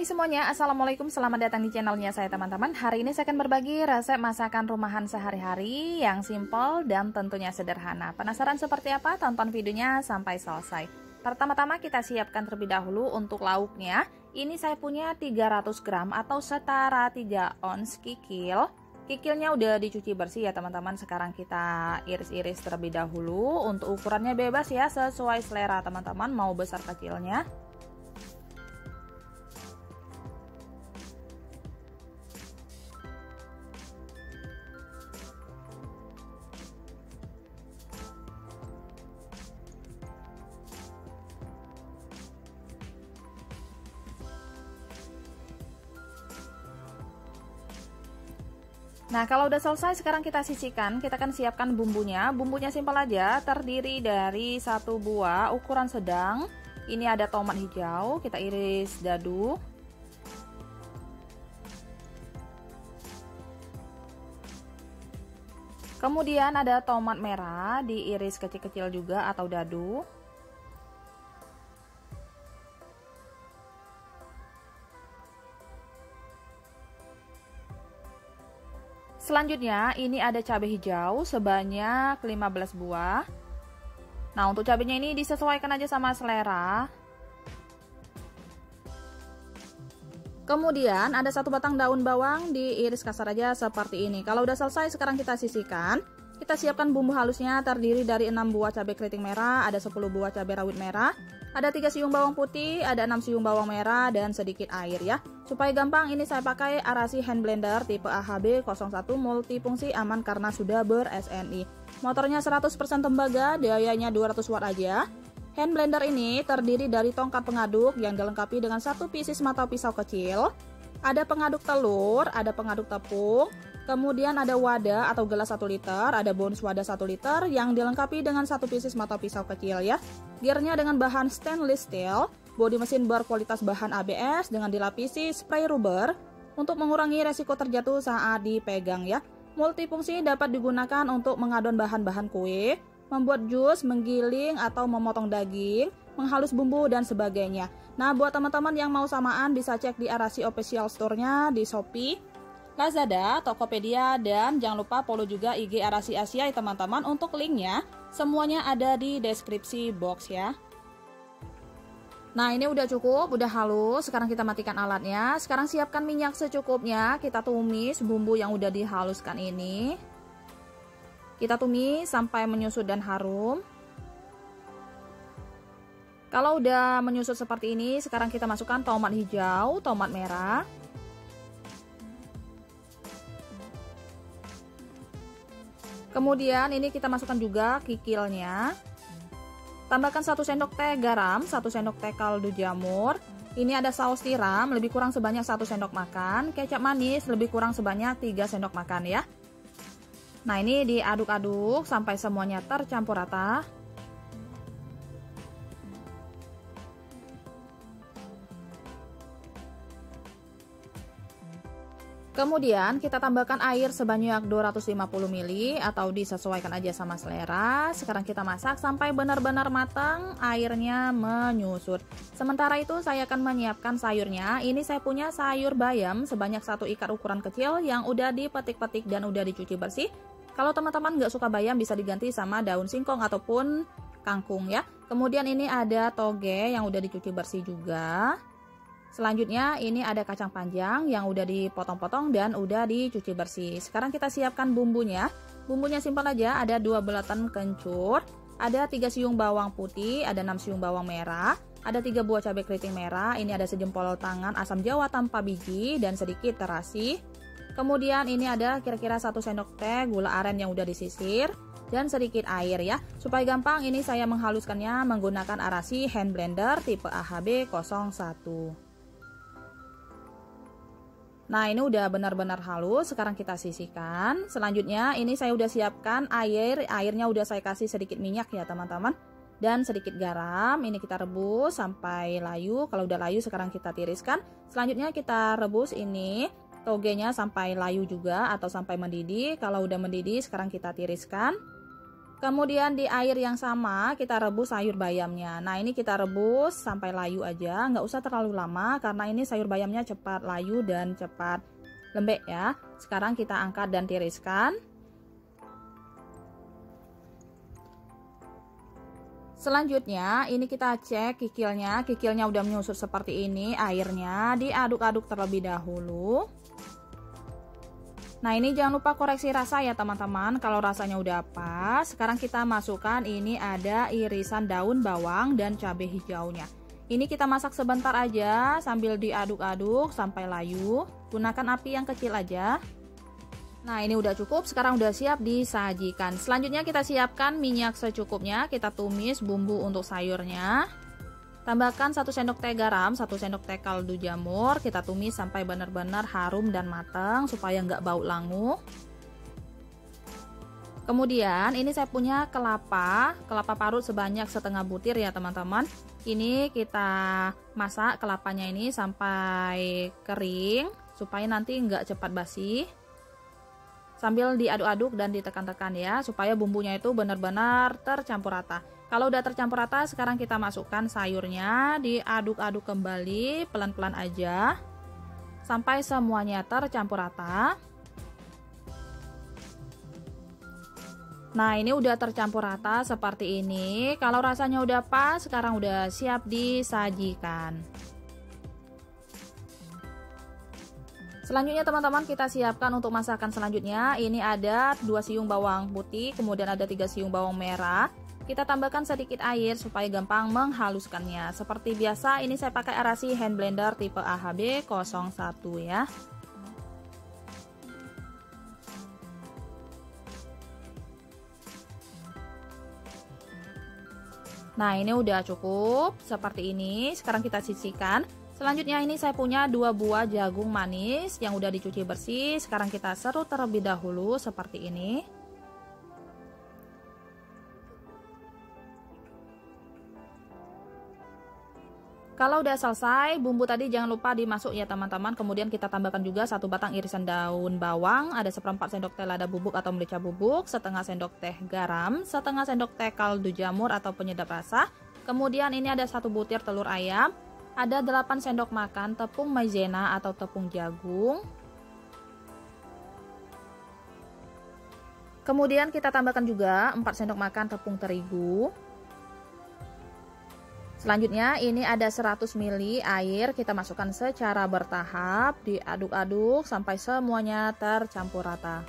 Hai semuanya, Assalamualaikum, selamat datang di channelnya saya teman-teman. Hari ini saya akan berbagi resep masakan rumahan sehari-hari yang simple dan tentunya sederhana. Penasaran seperti apa? Tonton videonya sampai selesai. Pertama-tama kita siapkan terlebih dahulu untuk lauknya. Ini saya punya 300 gram atau setara 3 ons kikil. Kikilnya udah dicuci bersih ya teman-teman. Sekarang kita iris-iris terlebih dahulu. Untuk ukurannya bebas ya, sesuai selera teman-teman, mau besar kecilnya. Nah, kalau udah selesai, sekarang kita sisihkan. Kita akan siapkan bumbunya. Bumbunya simpel aja, terdiri dari 1 buah ukuran sedang. Ini ada tomat hijau, kita iris dadu. Kemudian ada tomat merah, diiris kecil-kecil juga atau dadu. Selanjutnya ini ada cabai hijau sebanyak 15 buah. Nah, untuk cabainya ini disesuaikan aja sama selera. Kemudian ada 1 batang daun bawang, diiris kasar aja seperti ini. Kalau udah selesai, sekarang kita sisihkan. Kita siapkan bumbu halusnya, terdiri dari 6 buah cabai keriting merah, ada 10 buah cabai rawit merah, ada 3 siung bawang putih, ada 6 siung bawang merah, dan sedikit air ya. Supaya gampang, ini saya pakai Arashi hand blender tipe AHB 01 multifungsi, aman karena sudah ber-SNI. Motornya 100% tembaga, dayanya 200 watt aja. Hand blender ini terdiri dari tongkat pengaduk yang dilengkapi dengan 1 pieces mata pisau kecil, ada pengaduk telur, ada pengaduk tepung, kemudian ada wadah atau gelas 1 liter, ada bonus wadah 1 liter yang dilengkapi dengan 1 pieces mata pisau kecil ya. Gearnya dengan bahan stainless steel, bodi mesin berkualitas bahan ABS dengan dilapisi spray rubber untuk mengurangi resiko terjatuh saat dipegang ya. Multifungsi dapat digunakan untuk mengadon bahan-bahan kue, membuat jus, menggiling atau memotong daging, menghalus bumbu dan sebagainya. Nah, buat teman-teman yang mau samaan bisa cek di Arashi official store-nya di Shopee, Lazada, Tokopedia, dan jangan lupa follow juga IG Arashi Asia ya teman-teman. Untuk linknya semuanya ada di deskripsi box ya. Nah, ini udah cukup, udah halus. Sekarang kita matikan alatnya. Sekarang siapkan minyak secukupnya. Kita tumis bumbu yang udah dihaluskan ini. Kita tumis sampai menyusut dan harum. Kalau udah menyusut seperti ini, sekarang kita masukkan tomat hijau, tomat merah. Kemudian ini kita masukkan juga kikilnya. Tambahkan 1 sendok teh garam, 1 sendok teh kaldu jamur. Ini ada saus tiram, lebih kurang sebanyak 1 sendok makan. Kecap manis, lebih kurang sebanyak 3 sendok makan ya. Nah, ini diaduk-aduk sampai semuanya tercampur rata. Kemudian kita tambahkan air sebanyak 250 ml atau disesuaikan aja sama selera. Sekarang kita masak sampai benar-benar matang, airnya menyusut. Sementara itu saya akan menyiapkan sayurnya. Ini saya punya sayur bayam sebanyak 1 ikat ukuran kecil yang udah dipetik-petik dan udah dicuci bersih. Kalau teman-teman nggak suka bayam bisa diganti sama daun singkong ataupun kangkung ya. Kemudian ini ada toge yang udah dicuci bersih juga. Selanjutnya ini ada kacang panjang yang udah dipotong-potong dan udah dicuci bersih. Sekarang kita siapkan bumbunya. Bumbunya simpel aja, ada 2 bulatan kencur, ada 3 siung bawang putih, ada 6 siung bawang merah, ada 3 buah cabai keriting merah, ini ada sejempol tangan asam jawa tanpa biji dan sedikit terasi. Kemudian ini ada kira-kira 1 sendok teh gula aren yang udah disisir dan sedikit air ya. Supaya gampang ini saya menghaluskannya menggunakan Arashi hand blender tipe AHB 01. Nah, ini udah benar-benar halus. Sekarang kita sisihkan. Selanjutnya ini saya udah siapkan air. Airnya udah saya kasih sedikit minyak ya teman-teman, dan sedikit garam. Ini kita rebus sampai layu. Kalau udah layu sekarang kita tiriskan. Selanjutnya kita rebus ini togenya sampai layu juga atau sampai mendidih. Kalau udah mendidih sekarang kita tiriskan. Kemudian di air yang sama kita rebus sayur bayamnya. Nah ini kita rebus sampai layu aja, nggak usah terlalu lama karena ini sayur bayamnya cepat layu dan cepat lembek ya. Sekarang kita angkat dan tiriskan. Selanjutnya ini kita cek kikilnya. Kikilnya udah menyusut seperti ini, airnya diaduk-aduk terlebih dahulu. Nah ini jangan lupa koreksi rasa ya teman-teman. Kalau rasanya udah pas, sekarang kita masukkan ini ada irisan daun bawang dan cabai hijaunya. Ini kita masak sebentar aja sambil diaduk-aduk sampai layu. Gunakan api yang kecil aja. Nah ini udah cukup, sekarang udah siap disajikan. Selanjutnya kita siapkan minyak secukupnya. Kita tumis bumbu untuk sayurnya. Tambahkan 1 sendok teh garam, 1 sendok teh kaldu jamur. Kita tumis sampai benar-benar harum dan matang supaya nggak bau langu. Kemudian ini saya punya kelapa parut sebanyak setengah butir ya teman-teman. Ini kita masak kelapanya ini sampai kering supaya nanti nggak cepat basi. Sambil diaduk-aduk dan ditekan-tekan ya supaya bumbunya itu benar-benar tercampur rata. Kalau udah tercampur rata, sekarang kita masukkan sayurnya, diaduk-aduk kembali pelan-pelan aja sampai semuanya tercampur rata. Nah ini udah tercampur rata seperti ini. Kalau rasanya udah pas, sekarang udah siap disajikan. Selanjutnya teman-teman kita siapkan untuk masakan selanjutnya. Ini ada 2 siung bawang putih, kemudian ada 3 siung bawang merah. Kita tambahkan sedikit air supaya gampang menghaluskannya. Seperti biasa ini saya pakai arasi hand blender tipe AHB 01 ya. Nah ini udah cukup seperti ini. Sekarang kita sisihkan. Selanjutnya ini saya punya 2 buah jagung manis yang udah dicuci bersih. Sekarang kita serut terlebih dahulu seperti ini. Kalau udah selesai, bumbu tadi jangan lupa dimasuk ya teman-teman. Kemudian kita tambahkan juga 1 batang irisan daun bawang, ada 1/4 sendok teh lada bubuk atau merica bubuk, setengah sendok teh garam, setengah sendok teh kaldu jamur atau penyedap rasa. Kemudian ini ada 1 butir telur ayam, ada 8 sendok makan tepung maizena atau tepung jagung. Kemudian kita tambahkan juga 4 sendok makan tepung terigu. Selanjutnya ini ada 100 ml air, kita masukkan secara bertahap, diaduk-aduk sampai semuanya tercampur rata.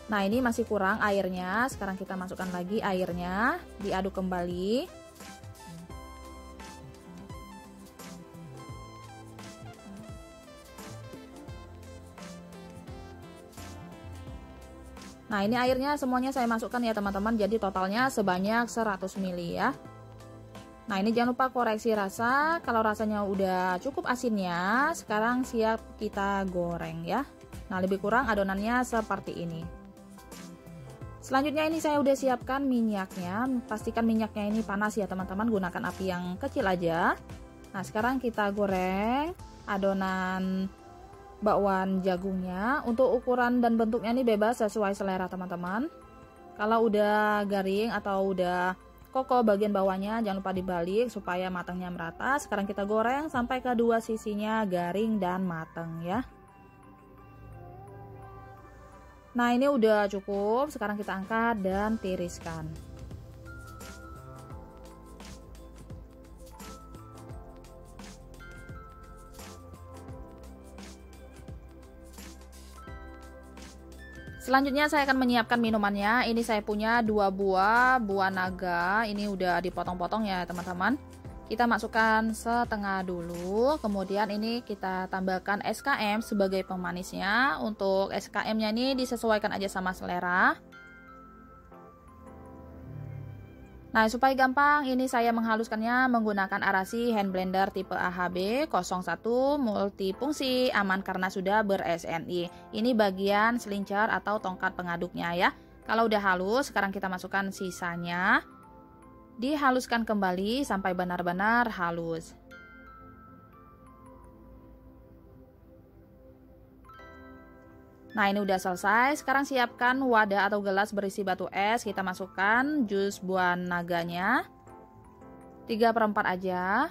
Nah ini masih kurang airnya, sekarang kita masukkan lagi airnya, diaduk kembali. Nah ini airnya semuanya saya masukkan ya teman-teman, jadi totalnya sebanyak 100 ml ya. Nah ini jangan lupa koreksi rasa. Kalau rasanya udah cukup asinnya, sekarang siap kita goreng ya. Nah lebih kurang adonannya seperti ini. Selanjutnya ini saya udah siapkan minyaknya. Pastikan minyaknya ini panas ya teman-teman, gunakan api yang kecil aja. Nah sekarang kita goreng adonan bakwan jagungnya. Untuk ukuran dan bentuknya ini bebas sesuai selera teman-teman. Kalau udah garing atau udah kokoh bagian bawahnya, jangan lupa dibalik supaya matangnya merata. Sekarang kita goreng sampai kedua sisinya garing dan matang ya. Nah ini udah cukup, sekarang kita angkat dan tiriskan. Selanjutnya saya akan menyiapkan minumannya. Ini saya punya 2 buah naga. Ini udah dipotong-potong ya teman-teman. Kita masukkan setengah dulu. Kemudian ini kita tambahkan SKM sebagai pemanisnya. Untuk SKM-nya ini disesuaikan aja sama selera. Nah supaya gampang ini saya menghaluskannya menggunakan arasi hand blender tipe AHB 01 multifungsi, aman karena sudah ber-SNI. Ini bagian selincar atau tongkat pengaduknya ya. Kalau udah halus, sekarang kita masukkan sisanya. Dihaluskan kembali sampai benar-benar halus. Nah, ini udah selesai. Sekarang siapkan wadah atau gelas berisi batu es. Kita masukkan jus buah naganya 3/4 aja.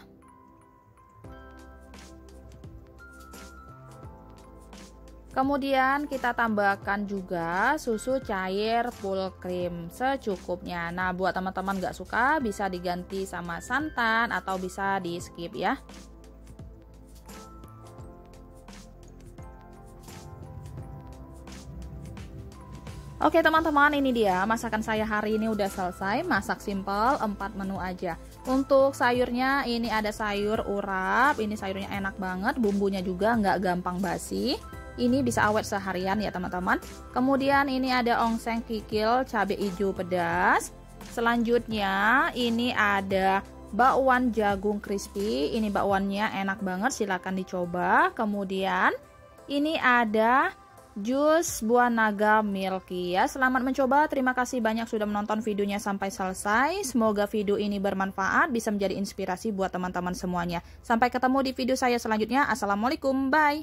Kemudian kita tambahkan juga susu cair full cream secukupnya. Nah, buat teman-teman gak suka bisa diganti sama santan atau bisa di skip ya. Oke teman-teman, ini dia masakan saya hari ini udah selesai. Masak simple, 4 menu aja. Untuk sayurnya ini ada sayur urap. Ini sayurnya enak banget, bumbunya juga nggak gampang basi. Ini bisa awet seharian ya teman-teman. Kemudian ini ada ongseng kikil cabai hijau pedas. Selanjutnya ini ada bakwan jagung crispy. Ini bakwannya enak banget, silahkan dicoba. Kemudian ini ada jus buah naga milky ya. Selamat mencoba, terima kasih banyak sudah menonton videonya sampai selesai. Semoga video ini bermanfaat, bisa menjadi inspirasi buat teman-teman semuanya. Sampai ketemu di video saya selanjutnya. Assalamualaikum, bye.